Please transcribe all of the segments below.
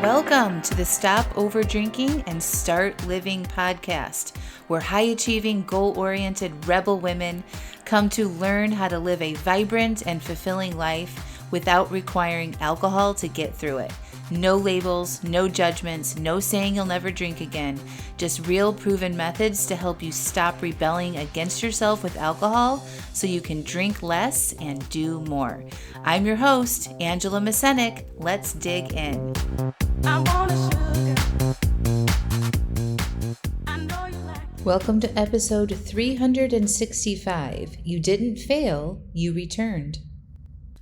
Welcome to the Stop Over Drinking and Start Living podcast, where high-achieving, goal-oriented rebel women come to learn how to live a vibrant and fulfilling life without requiring alcohol to get through it. No labels, no judgments, no saying you'll never drink again. Just real proven methods to help you stop rebelling against yourself with alcohol so you can drink less and do more. I'm your host, Angela Mascenik. Let's dig in. Welcome to episode 365. You didn't fail, you returned.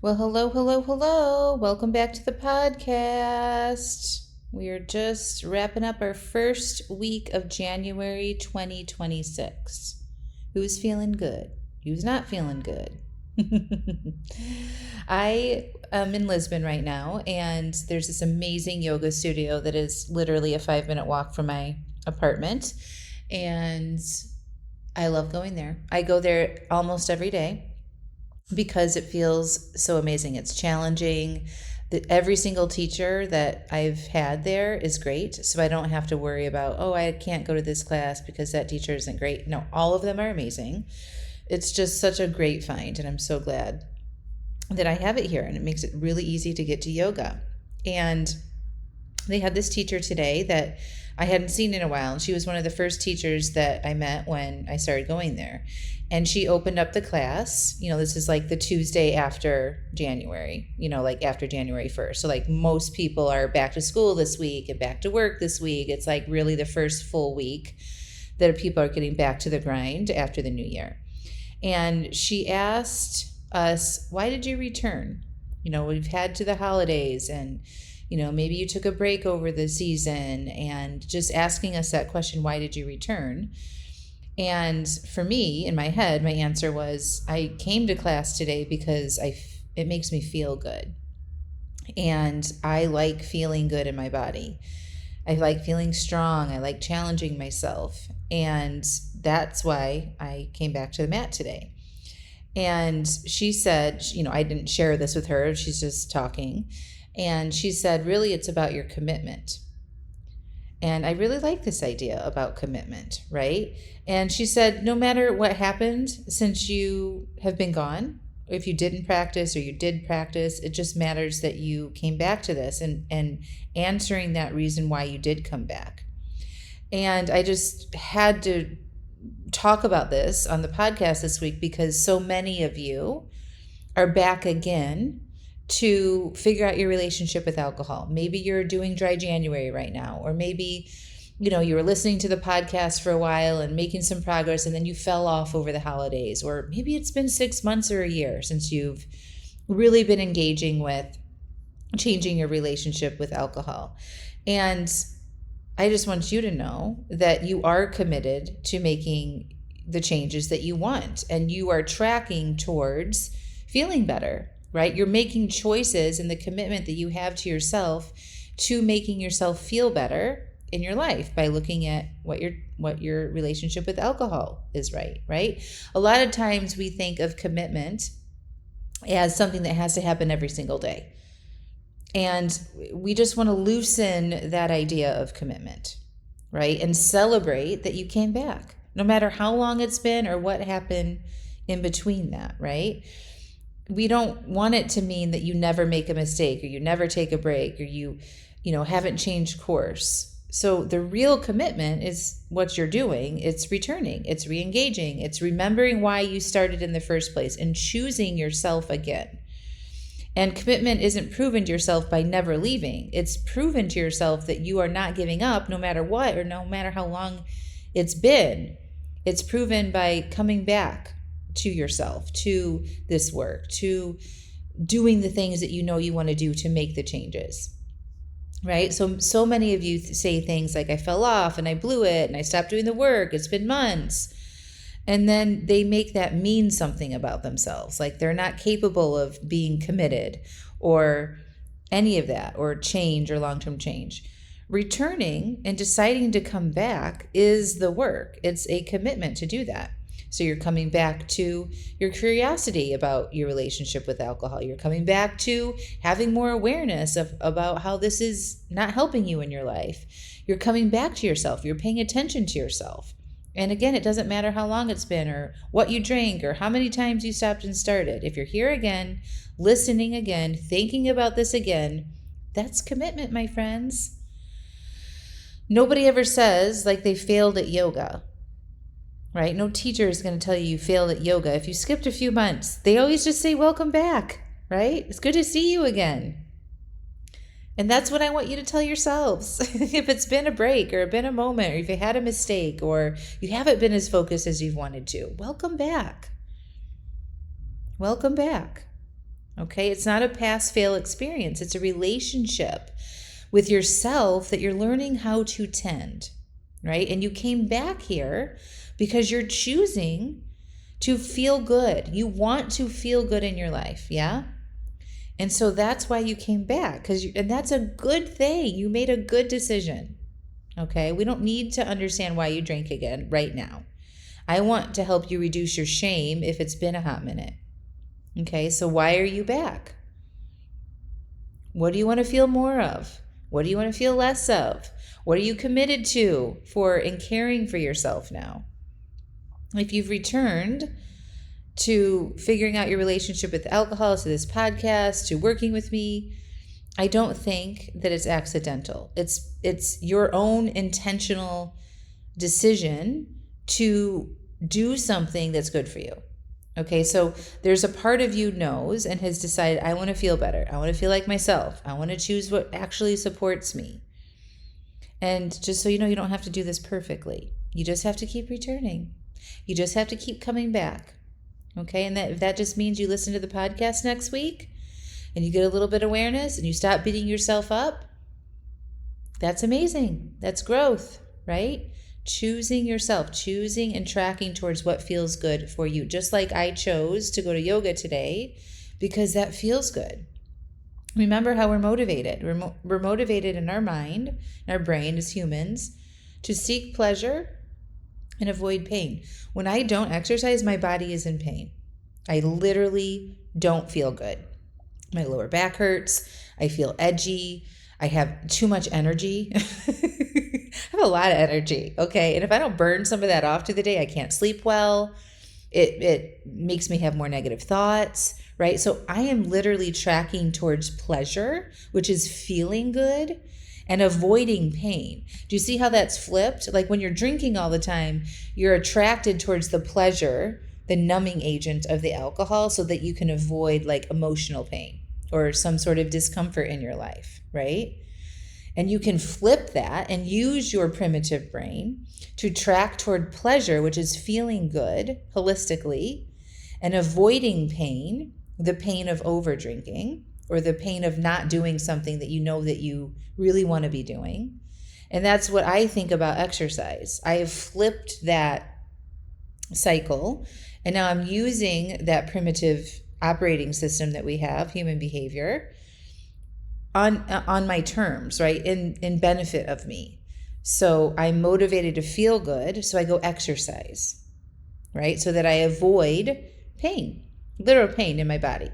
Well, hello. Welcome back to the podcast. We are just wrapping up our first week of January 2026. Who's feeling good? Who's not feeling good? I am in Lisbon right now, and there's this amazing yoga studio that is literally a 5-minute walk from my apartment, and I love going there. I go there almost every day because it feels so amazing. It's challenging. Every single teacher that I've had there is great, so I don't have to worry about, I can't go to this class because that teacher isn't great. No, all of them are amazing. It's just such a great find, and I'm so glad that I have it here, and it makes it really easy to get to yoga. And they had this teacher today that I hadn't seen in a while, and she was one of the first teachers that I met when I started going there. And she opened up the class, this is like the Tuesday after January, like after January 1st. So like most people are back to school this week and back to work this week. It's like really the first full week that people are getting back to the grind after the new year. And she asked us, why did you return? We've had to the holidays and, maybe you took a break over the season, and just asking us that question, why did you return? And for me, in my head, my answer was, I came to class today because it makes me feel good. And I like feeling good in my body. I like feeling strong. I like challenging myself. And that's why I came back to the mat today. And she said, I didn't share this with her. She's just talking. And she said, really, it's about your commitment. And I really like this idea about commitment, right? And she said, no matter what happened since you have been gone, if you didn't practice or you did practice, it just matters that you came back to this and answering that reason why you did come back. And I just had to talk about this on the podcast this week because so many of you are back again to figure out your relationship with alcohol. Maybe you're doing dry January right now, or maybe, you were listening to the podcast for a while and making some progress, and then you fell off over the holidays, or maybe it's been 6 months or a year since you've really been engaging with changing your relationship with alcohol. And I just want you to know that you are committed to making the changes that you want, and you are tracking towards feeling better. Right? You're making choices in the commitment that you have to yourself to making yourself feel better in your life by looking at what your relationship with alcohol is, right? A lot of times we think of commitment as something that has to happen every single day. And we just want to loosen that idea of commitment, right? And celebrate that you came back, no matter how long it's been or what happened in between that, right? We don't want it to mean that you never make a mistake, or you never take a break, or you haven't changed course. So the real commitment is what you're doing. It's returning, it's re-engaging, it's remembering why you started in the first place and choosing yourself again. And commitment isn't proven to yourself by never leaving. It's proven to yourself that you are not giving up no matter what, or no matter how long it's been. It's proven by coming back to yourself, to this work, to doing the things that you want to do to make the changes, right? So many of you say things like, I fell off and I blew it and I stopped doing the work. It's been months. And then they make that mean something about themselves, like they're not capable of being committed or any of that, or change or long-term change. Returning and deciding to come back is the work. It's a commitment to do that. So you're coming back to your curiosity about your relationship with alcohol. You're coming back to having more awareness about how this is not helping you in your life. You're coming back to yourself. You're paying attention to yourself. And again, it doesn't matter how long it's been or what you drank or how many times you stopped and started. If you're here again, listening again, thinking about this again, that's commitment, my friends. Nobody ever says like they failed at yoga, right? No teacher is going to tell you failed at yoga. If you skipped a few months, they always just say, welcome back, right? It's good to see you again. And that's what I want you to tell yourselves. If it's been a break or been a moment, or if you had a mistake or you haven't been as focused as you've wanted to, welcome back. Welcome back. Okay? It's not a pass-fail experience. It's a relationship with yourself that you're learning how to tend, right? And you came back here because you're choosing to feel good. You want to feel good in your life, yeah? And so that's why you came back, and that's a good thing. You made a good decision, okay? We don't need to understand why you drank again right now. I want to help you reduce your shame if it's been a hot minute, okay? So why are you back? What do you want to feel more of? What do you want to feel less of? What are you committed to for and caring for yourself now? If you've returned to figuring out your relationship with alcohol, to this podcast, to working with me, I don't think that it's accidental. It's your own intentional decision to do something that's good for you. Okay, so there's a part of you knows and has decided, I want to feel better. I want to feel like myself. I want to choose what actually supports me. And just so you know, you don't have to do this perfectly. You just have to keep returning. You just have to keep coming back. Okay, and if that just means you listen to the podcast next week and you get a little bit of awareness and you stop beating yourself up, that's amazing. That's growth, right? Choosing yourself, choosing and tracking towards what feels good for you. Just like I chose to go to yoga today because that feels good. Remember how we're motivated. We're motivated in our mind, in our brain as humans, to seek pleasure and avoid pain. When I don't exercise, my body is in pain. I literally don't feel good. My lower back hurts. I feel edgy. I have too much energy. I have a lot of energy, okay? And if I don't burn some of that off through the day, I can't sleep well. It makes me have more negative thoughts, right? So I am literally tracking towards pleasure, which is feeling good, and avoiding pain. Do you see how that's flipped? Like when you're drinking all the time, you're attracted towards the pleasure, the numbing agent of the alcohol, so that you can avoid like emotional pain or some sort of discomfort in your life, right? And you can flip that and use your primitive brain to track toward pleasure, which is feeling good holistically, and avoiding pain, the pain of over drinking, or the pain of not doing something that you know that you really want to be doing. And that's what I think about exercise. I have flipped that cycle, and now I'm using that primitive operating system that we have, human behavior, on my terms, right? In benefit of me. So I'm motivated to feel good, so I go exercise, right? So that I avoid pain, literal pain in my body,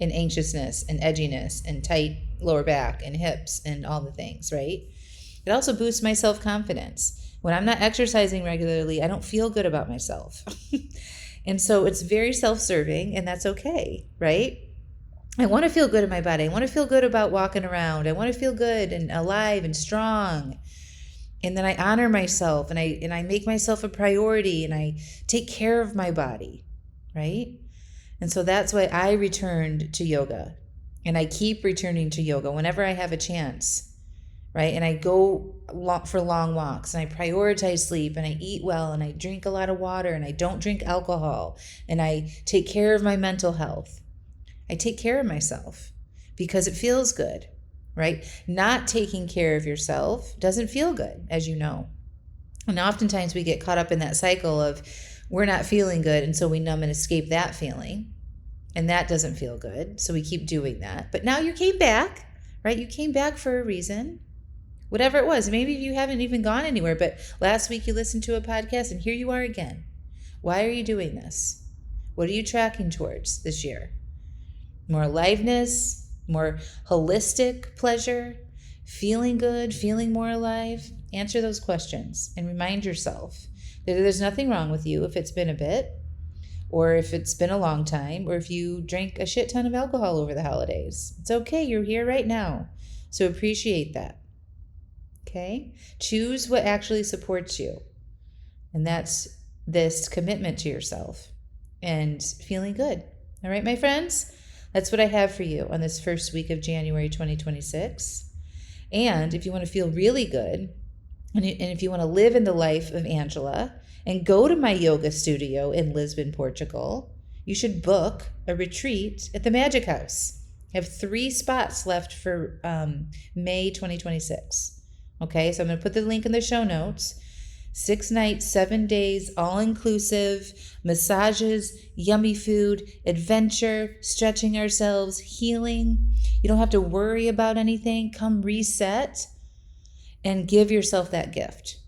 and anxiousness and edginess and tight lower back and hips and all the things, right? It also boosts my self-confidence. When I'm not exercising regularly, I don't feel good about myself. And so it's very self-serving, and that's okay, right? I want to feel good in my body. I want to feel good about walking around. I want to feel good and alive and strong. And then I honor myself, and I make myself a priority, and I take care of my body, right? And so that's why I returned to yoga, and I keep returning to yoga whenever I have a chance, right? And I go for long walks, and I prioritize sleep, and I eat well, and I drink a lot of water, and I don't drink alcohol, and I take care of my mental health. I take care of myself because it feels good, right? Not taking care of yourself doesn't feel good, as you know. And oftentimes we get caught up in that cycle of we're not feeling good, and so we numb and escape that feeling. And that doesn't feel good, so we keep doing that. But now you came back, right? You came back for a reason. Whatever it was. Maybe you haven't even gone anywhere, but last week you listened to a podcast, and here you are again. Why are you doing this? What are you tracking towards this year? More aliveness, more holistic pleasure, feeling good, feeling more alive? Answer those questions and remind yourself that there's nothing wrong with you if it's been a bit, or if it's been a long time, or if you drank a shit ton of alcohol over the holidays. It's okay. You're here right now. So appreciate that. Okay? Choose what actually supports you. And that's this commitment to yourself and feeling good. All right, my friends? That's what I have for you on this first week of January 2026. And if you want to feel really good, and if you want to live in the life of Angela and go to my yoga studio in Lisbon, Portugal, you should book a retreat at the Magic House. I have 3 spots left for May 2026. Okay, so I'm going to put the link in the show notes. 6 nights, 7 days, all-inclusive, massages, yummy food, adventure, stretching ourselves, healing. You don't have to worry about anything. Come reset and give yourself that gift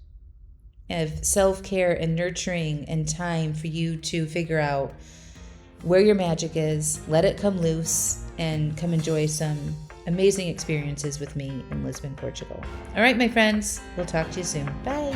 of self-care and nurturing and time for you to figure out where your magic is, let it come loose, and come enjoy some amazing experiences with me in Lisbon, Portugal. All right, my friends, we'll talk to you soon. Bye.